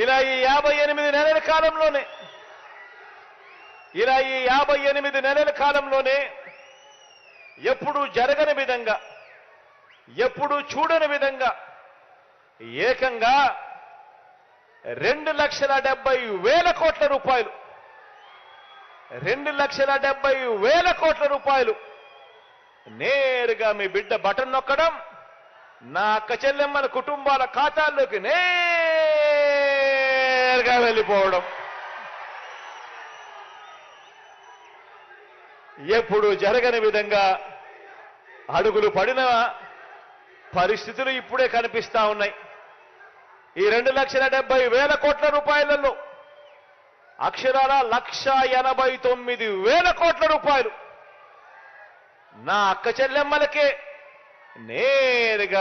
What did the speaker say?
ఇలా ఈ 58 నెలల కాలంలోనే ఎప్పుడూ జరగని విధంగా, ఎప్పుడూ చూడని విధంగా ఏకంగా 2,70,000 కోట్ల రూపాయలు 2,70,000 కోట్ల రూపాయలు నేరుగా మీ బిడ్డ బటన్ నొక్కడం, నా అక్క చెల్లెమ్మల కుటుంబాల ఖాతాల్లోకి నేరుగా వెళ్ళిపోవడం. ఎప్పుడు జరగని విధంగా అడుగులు పడిన పరిస్థితులు ఇప్పుడే కనిపిస్తా ఉన్నాయి. ఈ 2,70,000 కోట్ల రూపాయలలో అక్షరాల 1,89,000 కోట్ల రూపాయలు నా అక్క చెల్లెమ్మలకే నేరుగా